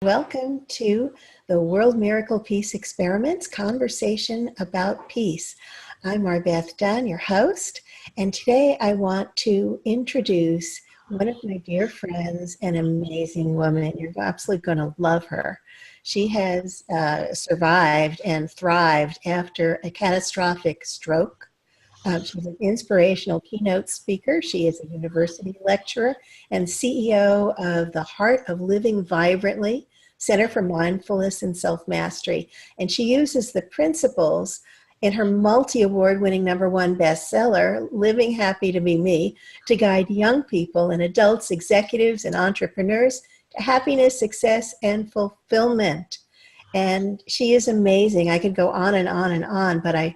Welcome to the World Miracle Peace Experiments Conversation about Peace. I'm MarBeth Dunn, your host, and today I want to introduce one of my dear friends, an amazing woman. You're absolutely going to love her. She has survived and thrived after a catastrophic stroke. She's an inspirational keynote speaker. She is a university lecturer and CEO of the Heart of Living Vibrantly Center for Mindfulness and Self-Mastery. And she uses the principles in her multi-award winning #1 bestseller, Living Happy to Be Me, to guide young people and adults, executives, and entrepreneurs to happiness, success, and fulfillment. And she is amazing. I could go on and on and on, but I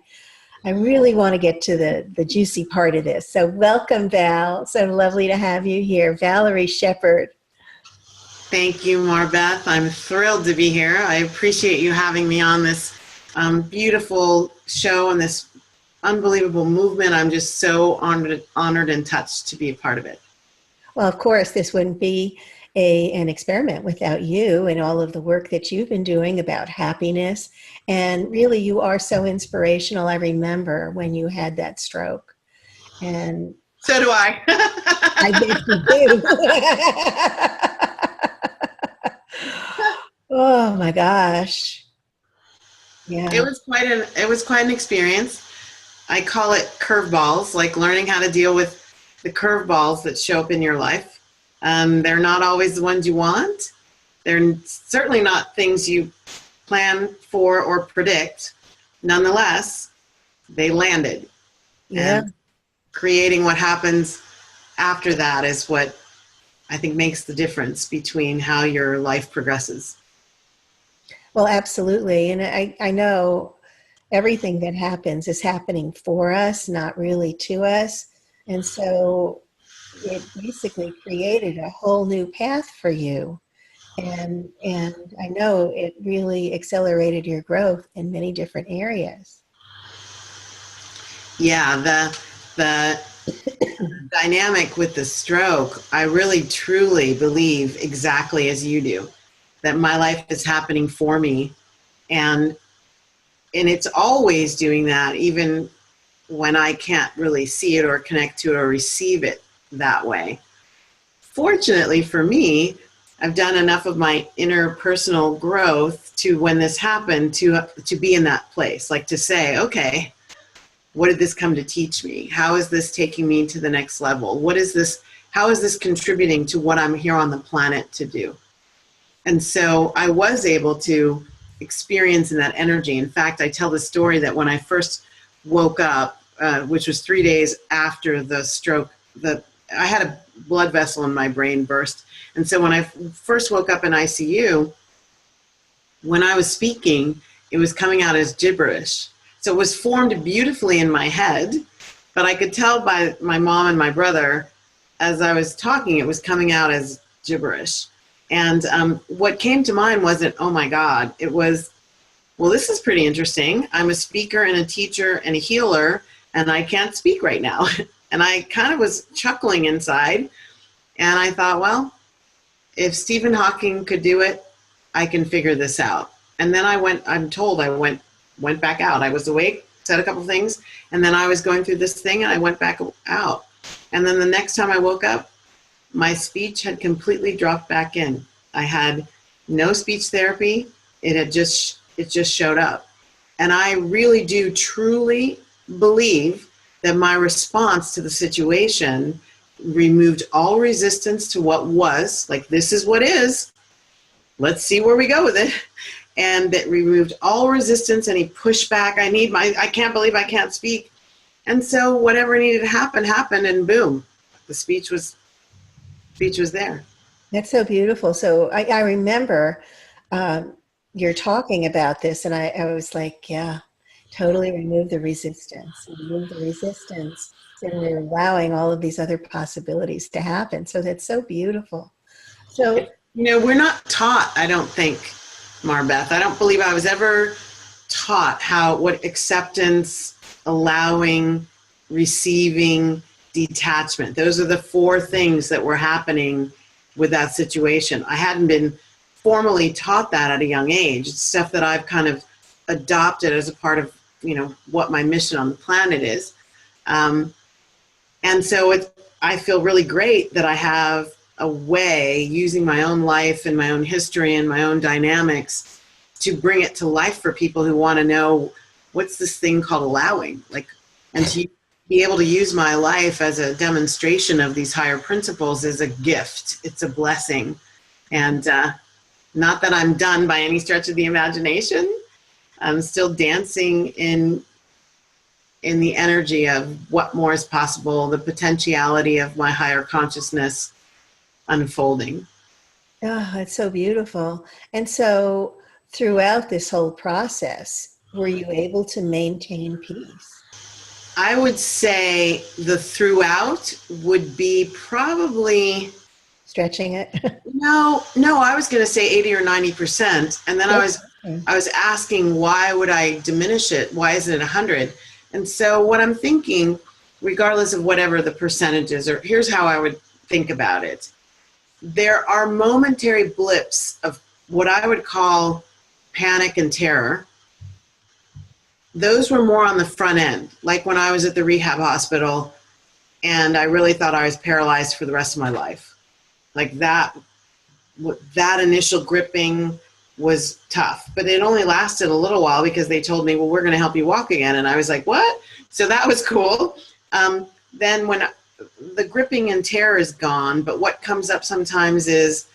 really want to get to the juicy part of this. So welcome, Val. So lovely to have you here. Valerie Shepard. Thank you, MarBeth. I'm thrilled to be here. I appreciate you having me on this beautiful show and this unbelievable movement. I'm just so honored and touched to be a part of it. Well, of course, this wouldn't be an experiment without you and all of the work that you've been doing about happiness. And really, you are so inspirational. I remember when you had that stroke. And so do I. I bet you do. Oh my gosh. Yeah. It was quite an experience. I call it curveballs, like learning how to deal with the curveballs that show up in your life. They're not always the ones you want. They're certainly not things you plan for or predict. Nonetheless, they landed. Yeah. And creating what happens after that is what I think makes the difference between how your life progresses. Well, absolutely. And I know everything that happens is happening for us, not really to us. And so it basically created a whole new path for you. And I know it really accelerated your growth in many different areas. Yeah, the dynamic with the stroke, I really truly believe exactly as you do, that my life is happening for me. And it's always doing that, even when I can't really see it or connect to it or receive it that way. Fortunately for me, I've done enough of my interpersonal growth to, when this happened, to be in that place, like to say, okay, what did this come to teach me? How is this taking me to the next level? How is this contributing to what I'm here on the planet to do? And so I was able to experience in that energy. In fact, I tell the story that when I first woke up, which was 3 days after the stroke, I had a blood vessel in my brain burst. And so when I first woke up in ICU, when I was speaking, it was coming out as gibberish. So it was formed beautifully in my head, but I could tell by my mom and my brother, as I was talking, it was coming out as gibberish. And what came to mind wasn't, oh my God, it was, well, this is pretty interesting. I'm a speaker and a teacher and a healer, and I can't speak right now. And I kind of was chuckling inside. And I thought, well, if Stephen Hawking could do it, I can figure this out. And then I went back out. I was awake, said a couple things, and then I was going through this thing and I went back out. And then the next time I woke up, my speech had completely dropped back in. I had no speech therapy. It just showed up. And I really do truly believe that my response to the situation removed all resistance to what was, like, this is what is, let's see where we go with it. And it removed all resistance, any pushback. I can't believe I can't speak. And so whatever needed to happen, happened, and boom, the speech was there. That's so beautiful. So I remember you're talking about this, and I was like, yeah, totally remove the resistance. Remove the resistance. And we're allowing all of these other possibilities to happen. So that's so beautiful. So, we're not taught, I don't think, MarBeth. I don't believe I was ever taught what acceptance, allowing, receiving, detachment. Those are the 4 things that were happening with that situation. I hadn't been formally taught that at a young age. It's stuff that I've kind of adopted as a part of, what my mission on the planet is. And so I feel really great that I have a way, using my own life and my own history and my own dynamics, to bring it to life for people who want to know what's this thing called allowing, and to be able to use my life as a demonstration of these higher principles is a gift. It's a blessing. And not that I'm done by any stretch of the imagination. I'm still dancing in the energy of what more is possible, the potentiality of my higher consciousness unfolding. Oh, it's so beautiful. And so throughout this whole process, were you able to maintain peace? I would say the throughout would be probably... Stretching it? No, I was going to say 80 or 90%. And then I was asking, why would I diminish it? Why isn't it 100? And so what I'm thinking, regardless of whatever the percentages are, here's how I would think about it. There are momentary blips of what I would call panic and terror. Those were more on the front end, like when I was at the rehab hospital and I really thought I was paralyzed for the rest of my life. Like that initial gripping was tough, but it only lasted a little while because they told me, well, we're going to help you walk again. And I was like, what? So that was cool. Then when the gripping and terror is gone, but what comes up sometimes is,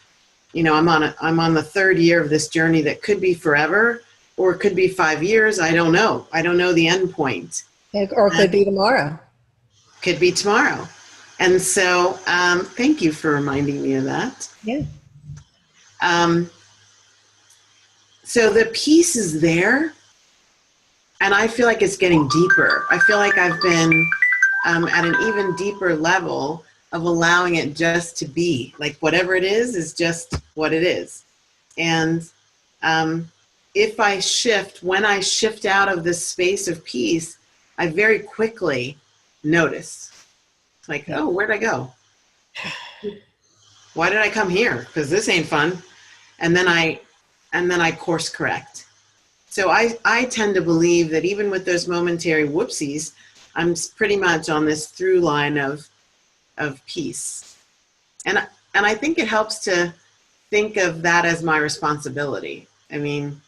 I'm on the third year of this journey that could be forever, or it could be 5 years. I don't know. I don't know the end point. Or it could be tomorrow. Could be tomorrow. And so thank you for reminding me of that. Yeah. So the peace is there, and I feel like it's getting deeper. I feel like I've been at an even deeper level of allowing it just to be. Like whatever it is just what it is. And when I shift out of this space of peace, I very quickly notice. Like, oh, where'd I go? Why did I come here? Because this ain't fun. And then I course correct. So I tend to believe that even with those momentary whoopsies, I'm pretty much on this through line of peace. And I think it helps to think of that as my responsibility. I mean,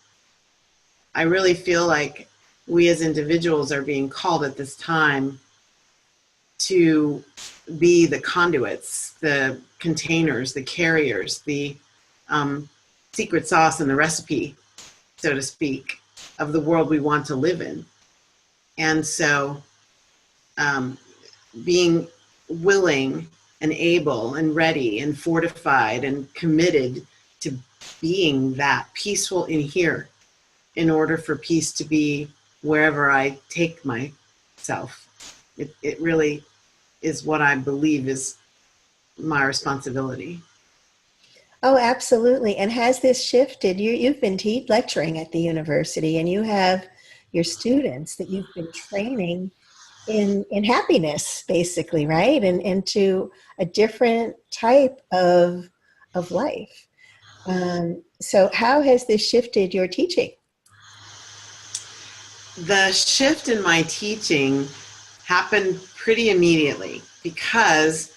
I really feel like we as individuals are being called at this time to be the conduits, the containers, the carriers, the secret sauce and the recipe, so to speak, of the world we want to live in. And so being willing and able and ready and fortified and committed to being that peaceful in here in order for peace to be wherever I take myself. It really is what I believe is my responsibility. Oh, absolutely. And has this shifted? You've been lecturing at the university, and you have your students that you've been training in happiness, basically, right? And into a different type of life. So how has this shifted your teaching? The shift in my teaching happened pretty immediately because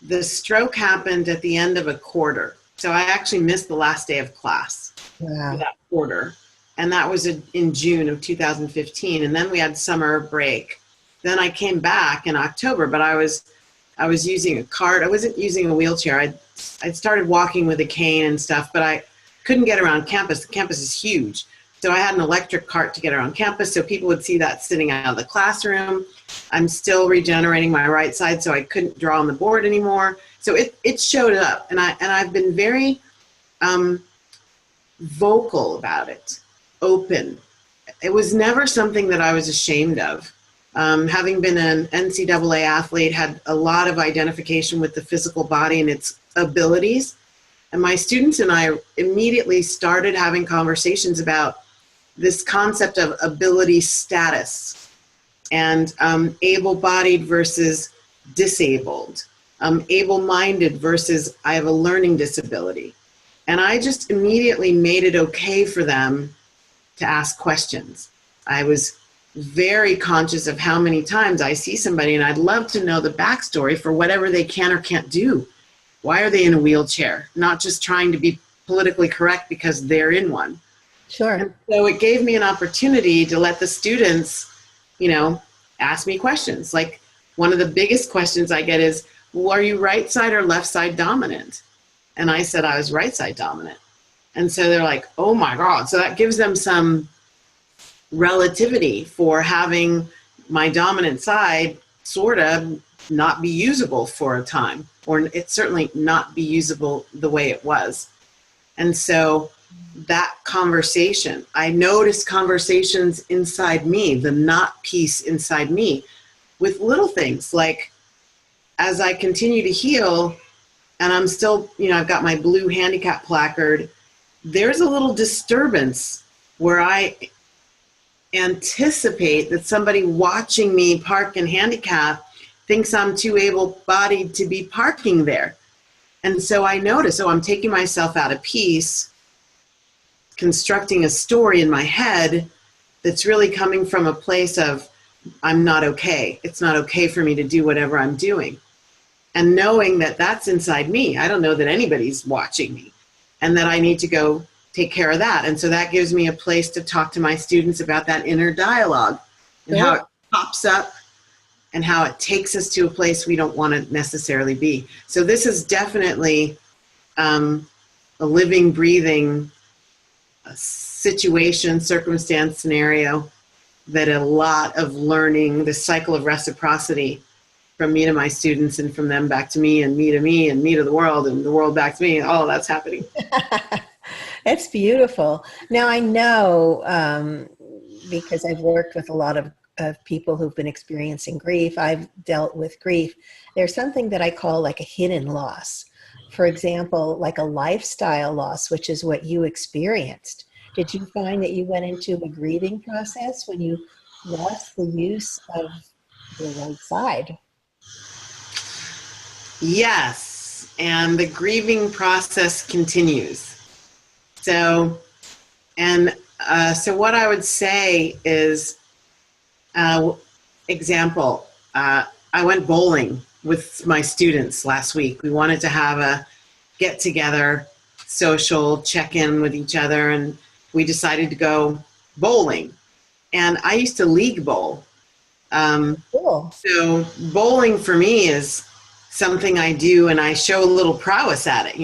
the stroke happened at the end of a quarter. So I actually missed the last day of class for that quarter. And that was in June of 2015. And then we had summer break. Then I came back in October, but I was using a cart. I wasn't using a wheelchair. I'd started walking with a cane and stuff, but I couldn't get around campus. The campus is huge. So I had an electric cart to get around campus so people would see that sitting out of the classroom. I'm still regenerating my right side, so I couldn't draw on the board anymore. So it showed up, and I've been very vocal about it, open. It was never something that I was ashamed of. Having been an NCAA athlete, had a lot of identification with the physical body and its abilities. And my students and I immediately started having conversations about this concept of ability status and able-bodied versus disabled, able-minded versus I have a learning disability. And I just immediately made it okay for them to ask questions. I was very conscious of how many times I see somebody and I'd love to know the backstory for whatever they can or can't do. Why are they in a wheelchair? Not just trying to be politically correct because they're in one. Sure. And so it gave me an opportunity to let the students, ask me questions. Like, one of the biggest questions I get is, well, are you right side or left side dominant? And I said I was right side dominant. And so they're like, oh my God. So that gives them some relativity for having my dominant side sort of not be usable for a time, or it's certainly not be usable the way it was. And so that conversation, I noticed conversations inside me, the not piece inside me, with little things like, as I continue to heal, and I'm still, I've got my blue handicap placard, there's a little disturbance where I anticipate that somebody watching me park in handicap thinks I'm too able-bodied to be parking there. And so I notice, I'm taking myself out of peace, constructing a story in my head that's really coming from a place of, I'm not okay. It's not okay for me to do whatever I'm doing. And knowing that that's inside me, I don't know that anybody's watching me, and that I need to go take care of that. And so that gives me a place to talk to my students about that inner dialogue and how it pops up and how it takes us to a place we don't want to necessarily be. So this is definitely a living, breathing situation, circumstance, scenario that a lot of learning, the cycle of reciprocity from me to my students and from them back to me and me to the world and the world back to me, all of that's happening. That's beautiful. Now I know, because I've worked with a lot of people who've been experiencing grief, I've dealt with grief. There's something that I call like a hidden loss. For example, like a lifestyle loss, which is what you experienced. Did you find that you went into a grieving process when you lost the use of the right side? Yes, and the grieving process continues. So what I would say is, example, I went bowling with my students last week. We wanted to have a get together, social check-in with each other, and we decided to go bowling. And I used to league bowl. Cool. So bowling for me is something I do, and I show a little prowess at it.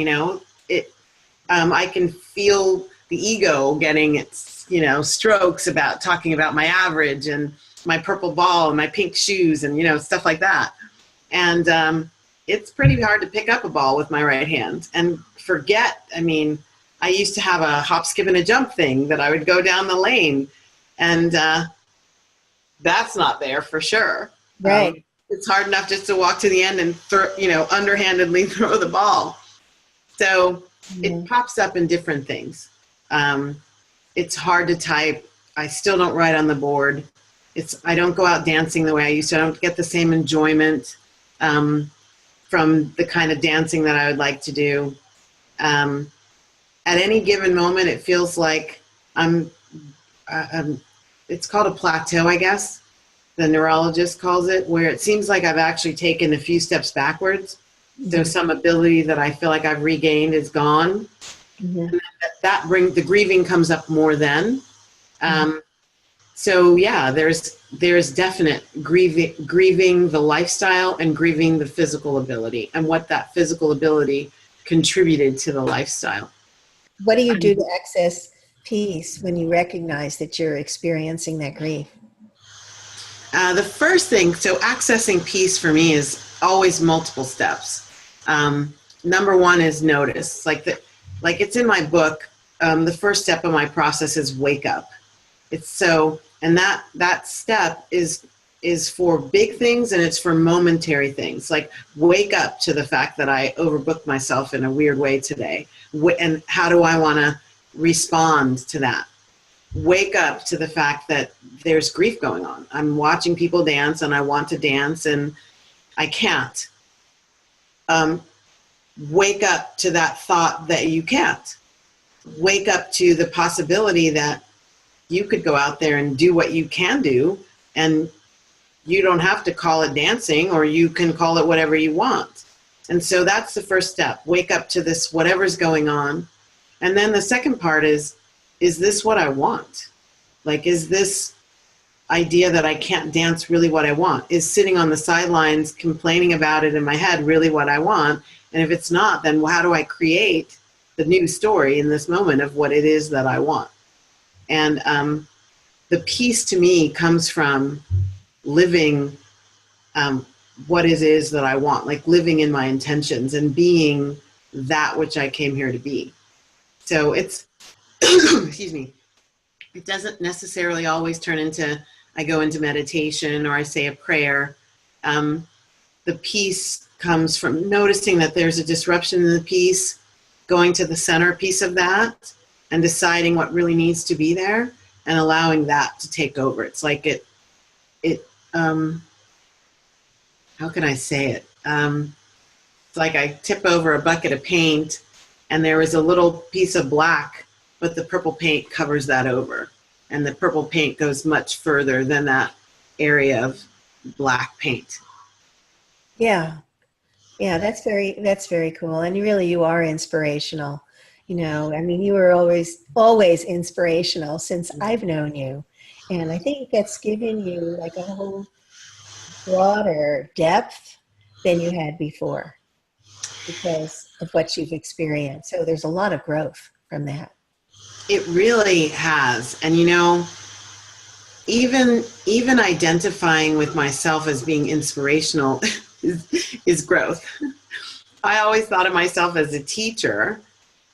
I can feel the ego getting its, strokes about talking about my average and my purple ball and my pink shoes and, stuff like that. And it's pretty hard to pick up a ball with my right hand and forget. I used to have a hop, skip, and a jump thing that I would go down the lane, and that's not there for sure. Right. It's hard enough just to walk to the end and underhandedly throw the ball. So it pops up in different things. It's hard to type. I still don't write on the board. I don't go out dancing the way I used to. I don't get the same enjoyment from the kind of dancing that I would like to do. At any given moment, it feels like it's called a plateau, I guess. The neurologist calls it, where it seems like I've actually taken a few steps backwards. So some ability that I feel like I've regained is gone. And the grieving comes up more then. So yeah, there's definite grieving the lifestyle and grieving the physical ability and what that physical ability contributed to the lifestyle. What do you do to access peace when you recognize that you're experiencing that grief? The first thing, so accessing peace for me is always multiple steps. Number one is notice. Like it's in my book. The first step of my process is wake up. And that step is for big things, and it's for momentary things. Like, wake up to the fact that I overbooked myself in a weird way today. And how do I want to respond to that? Wake up to the fact that there's grief going on. I'm watching people dance and I want to dance and I can't. wake up to that thought that you can't. Wake up to the possibility that you could go out there and do what you can do, and you don't have to call it dancing, or you can call it whatever you want. And so that's the first step. Wake up to this, whatever's going on. And then the second part is this what I want? Like, is this idea that I can't dance really what I want? Is sitting on the sidelines complaining about it in my head really what I want? And if it's not, then how do I create the new story in this moment of what it is that I want? And the peace to me comes from living what it is that I want, like living in my intentions and being that which I came here to be. So it's, excuse me, it doesn't necessarily always turn into, I go into meditation or I say a prayer. The peace comes from noticing that there's a disruption in the peace, going to the center piece of that and deciding what really needs to be there and allowing that to take over. It's like how can I say it? It's like I tip over a bucket of paint and there is a little piece of black, but the purple paint covers that over. And the purple paint goes much further than that area of black paint. Yeah. Yeah, that's very cool. And you are inspirational. You know, I mean, you were always inspirational since I've known you. And I think that's given you like a whole broader depth than you had before because of what you've experienced. So there's a lot of growth from that. It really has. And you know, even identifying with myself as being inspirational is growth. I always thought of myself as a teacher.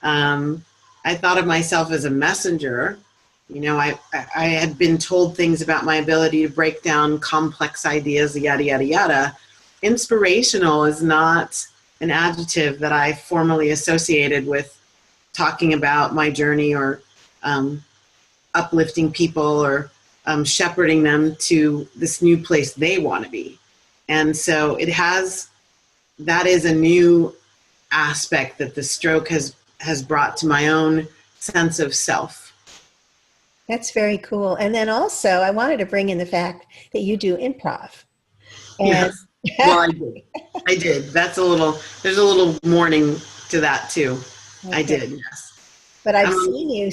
I thought of myself as a messenger. You know, I had been told things about my ability to break down complex ideas, yada, yada, yada. Inspirational is not an adjective that I formally associated with talking about my journey or uplifting people or shepherding them to this new place they want to be. And so that is a new aspect that the stroke has brought to my own sense of self. That's very cool. And then also I wanted to bring in the fact that you do improv. And Yes. Well, I did. There's a little mourning to that too. Okay. I did, yes. But I've seen you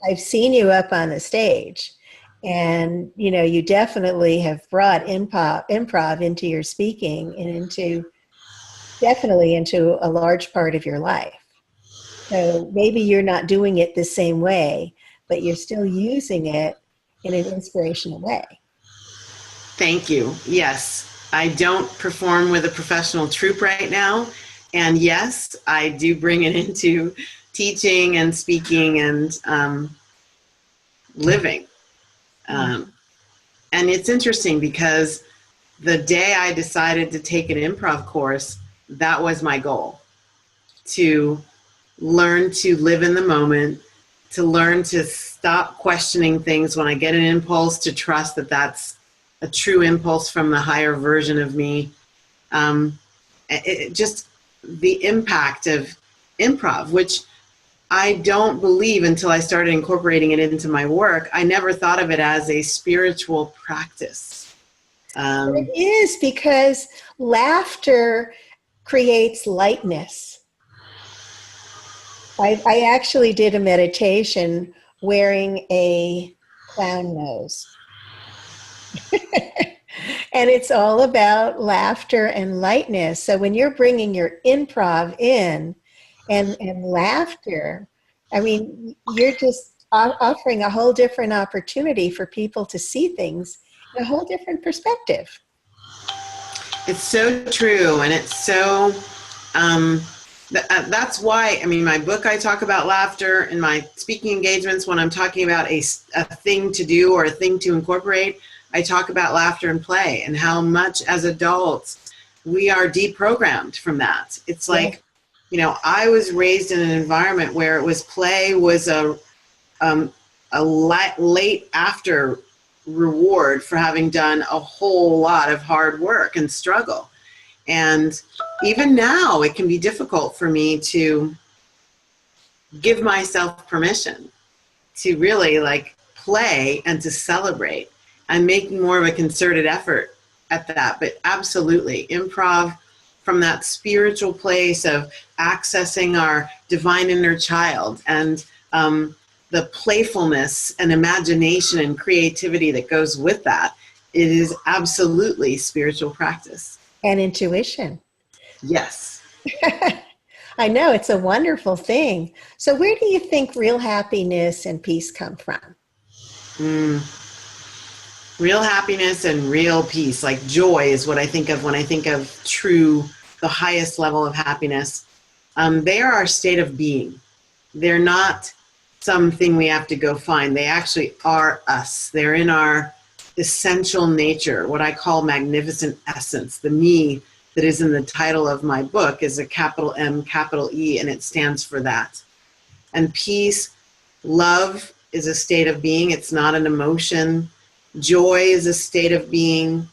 I've seen you up on the stage. And, you know, you definitely have brought improv into your speaking and definitely into a large part of your life. So maybe you're not doing it the same way, but you're still using it in an inspirational way. Thank you. Yes, I don't perform with a professional troupe right now. And yes, I do bring it into teaching and speaking and living. And it's interesting because the day I decided to take an improv course, that was my goal, to learn to live in the moment, to learn to stop questioning things when I get an impulse, to trust that that's a true impulse from the higher version of me. Just the impact of improv, which I don't believe until I started incorporating it into my work. I never thought of it as a spiritual practice. It is, because laughter creates lightness. I actually did a meditation wearing a clown nose. And it's all about laughter and lightness. So when you're bringing your improv in and laughter, I mean, you're just offering a whole different opportunity for people to see things in a whole different perspective. It's so true. And it's so, that's why, I mean, my book, I talk about laughter. In my speaking engagements, when I'm talking about a thing to do or a thing to incorporate, I talk about laughter and play and how much as adults we are deprogrammed from that. It's like, you know, I was raised in an environment where it was play was a late after reward for having done a whole lot of hard work and struggle. And even now, it can be difficult for me to give myself permission to really like play and to celebrate. I'm making more of a concerted effort at that, but absolutely improv from that spiritual place of accessing our divine inner child and the playfulness and imagination and creativity that goes with that. It is absolutely spiritual practice. And intuition. Yes. I know, it's a wonderful thing. So where do you think real happiness and peace come from? Real happiness and real peace, like joy is what I think of when I think of true, the highest level of happiness. They are our state of being. They're not something we have to go find. They actually are us. They're in our essential nature, what I call magnificent essence. The me that is in the title of my book is a capital M, capital E, and it stands for that. And peace, love is a state of being. It's not an emotion. Joy is a state of being.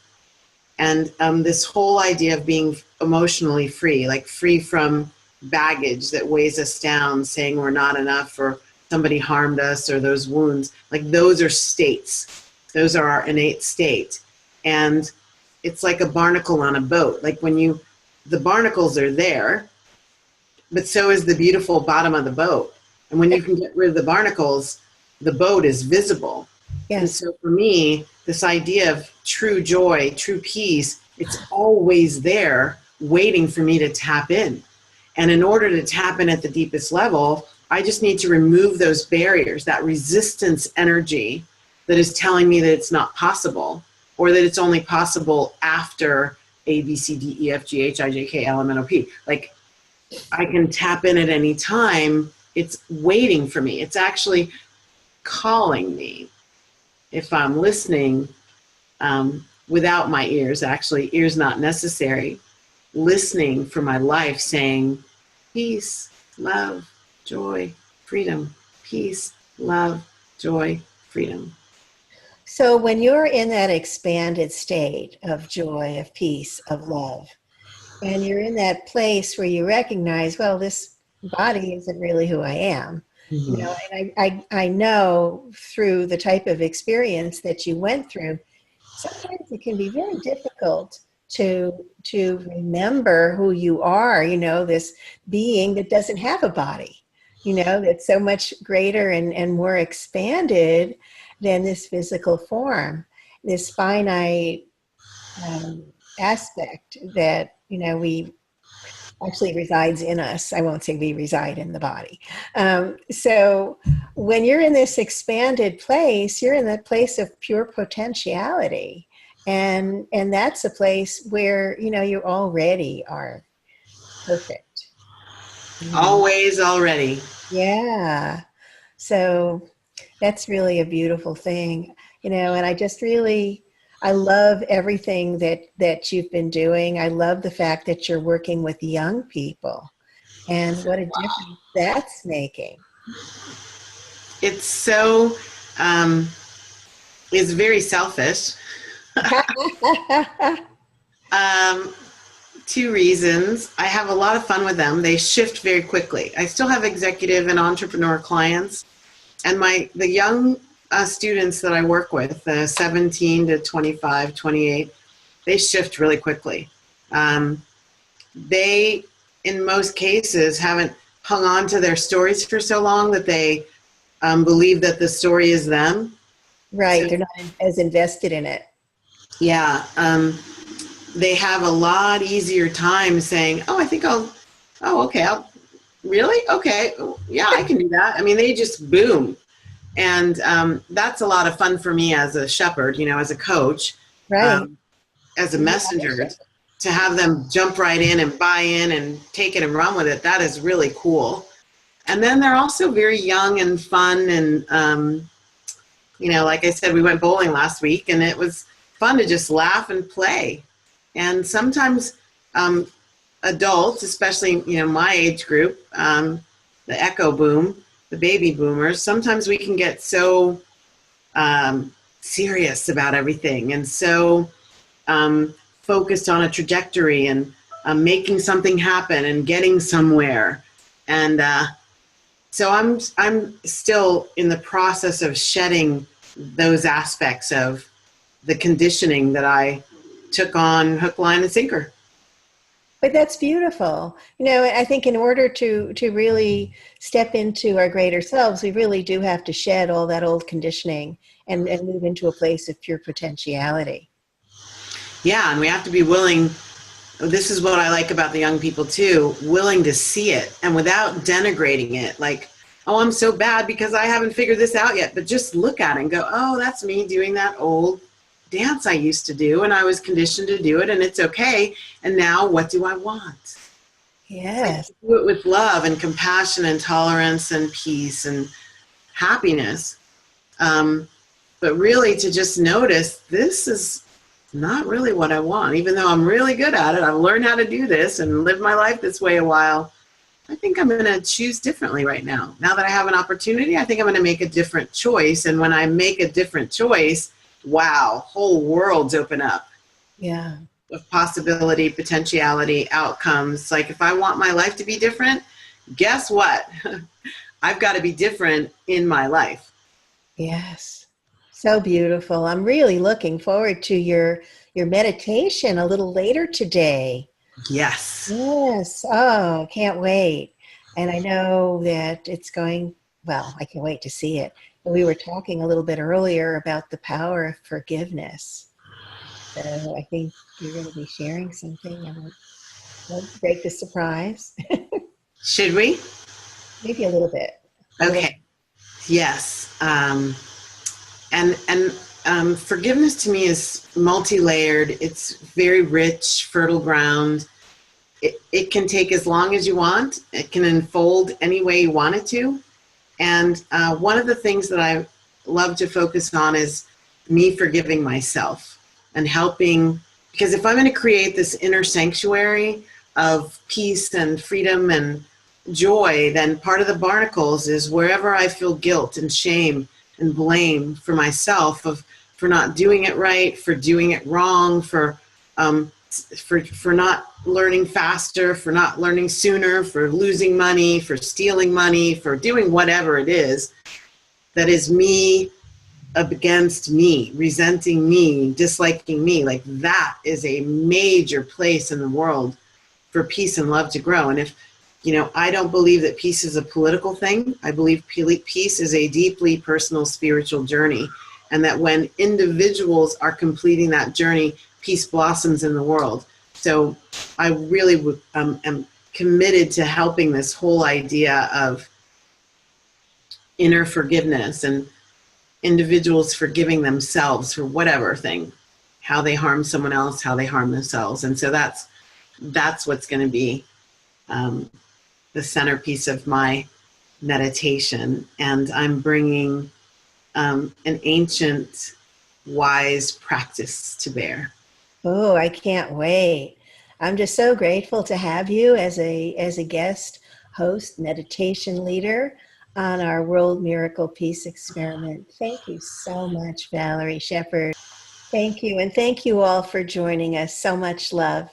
And this whole idea of being emotionally free, like free from baggage that weighs us down, saying we're not enough or somebody harmed us or those wounds, like those are states. Those are our innate state. And it's like a barnacle on a boat. Like the barnacles are there, but so is the beautiful bottom of the boat. And when you can get rid of the barnacles, the boat is visible. Yes. And so for me, this idea of true joy, true peace, it's always there waiting for me to tap in. And in order to tap in at the deepest level, I just need to remove those barriers, that resistance energy that is telling me that it's not possible, or that it's only possible after A, B, C, D, E, F, G, H, I, J, K, L, M, N, O, P. Like, I can tap in at any time. It's waiting for me. It's actually calling me. If I'm listening without my ears, actually, ears not necessary, listening for my life saying, peace, love, joy, freedom, peace, love, joy, freedom. So when you're in that expanded state of joy, of peace, of love, and you're in that place where you recognize, well, this body isn't really who I am. Mm-hmm. You know, and I know through the type of experience that you went through, sometimes it can be very difficult to remember who you are, you know, this being that doesn't have a body, you know, that's so much greater and more expanded than this physical form, this finite aspect that, you know, we actually resides in us. I won't say we reside in the body. So when you're in this expanded place, you're in that place of pure potentiality. And that's a place where, you know, you already are perfect. Always, already. Yeah. So that's really a beautiful thing, you know, and I just really, I love everything that you've been doing. I love the fact that you're working with young people and what a difference that's making. It's so, it's very selfish. Two reasons. I have a lot of fun with them. They shift very quickly. I still have executive and entrepreneur clients, and the young students that I work with, 17 to 25, 28, they shift really quickly. They, in most cases, haven't hung on to their stories for so long that they believe that the story is them. Right, So, they're not as invested in it. Yeah, they have a lot easier time saying, oh, I think okay, really? Okay, yeah, I can do that. I mean, they just boom. And that's a lot of fun for me as a shepherd, you know, as a coach, Right. As a messenger, to have them jump right in and buy in and take it and run with it. That is really cool. And then they're also very young and fun. And, you know, like I said, we went bowling last week and it was fun to just laugh and play. And sometimes adults, especially, you know, my age group, the echo boom, the baby boomers, sometimes we can get so serious about everything and so focused on a trajectory and making something happen and getting somewhere. And so I'm still in the process of shedding those aspects of the conditioning that I took on hook, line, and sinker. But that's beautiful. You know, I think in order to really step into our greater selves, we really do have to shed all that old conditioning and move into a place of pure potentiality. Yeah, and we have to be willing. This is what I like about the young people too, willing to see it and without denigrating it. Like, oh, I'm so bad because I haven't figured this out yet. But just look at it and go, oh, that's me doing that old dance I used to do, and I was conditioned to do it, and it's okay. And now what do I want? Yes. Like, do it with love and compassion and tolerance and peace and happiness. But really to just notice this is not really what I want, even though I'm really good at it. I've learned how to do this and live my life this way a while. I think I'm going to choose differently right now. Now that I have an opportunity, I think I'm going to make a different choice. And when I make a different choice, wow, whole worlds open up. Yeah. Of possibility, potentiality, outcomes. Like if I want my life to be different, guess what? I've got to be different in my life. Yes. So beautiful. I'm really looking forward to your meditation a little later today. Yes. Yes. Oh, can't wait. And I know that it's going, well, I can't wait to see it. We were talking a little bit earlier about the power of forgiveness. So I think you're going to be sharing something. And we'll break the surprise. Should we? Maybe a little bit. Okay. Yes. And forgiveness to me is multi-layered. It's very rich, fertile ground. It can take as long as you want. It can unfold any way you want it to. And one of the things that I love to focus on is me forgiving myself and helping, because if I'm going to create this inner sanctuary of peace and freedom and joy, then part of the barnacles is wherever I feel guilt and shame and blame for myself for not doing it right, for doing it wrong, for not learning faster, for not learning sooner, for losing money, for stealing money, for doing whatever it is that is me against me, resenting me, disliking me. Like that is a major place in the world for peace and love to grow. And if, you know, I don't believe that peace is a political thing. I believe peace is a deeply personal spiritual journey. And that when individuals are completing that journey, peace blossoms in the world. So I really am committed to helping this whole idea of inner forgiveness and individuals forgiving themselves for whatever thing, how they harm someone else, how they harm themselves. And so that's what's going to be the centerpiece of my meditation. And I'm bringing an ancient, wise practice to bear. Oh, I can't wait. I'm just so grateful to have you as a guest host, meditation leader on our World Miracle Peace Experiment. Thank you so much, Valerie Shepherd. Thank you. And thank you all for joining us. So much love.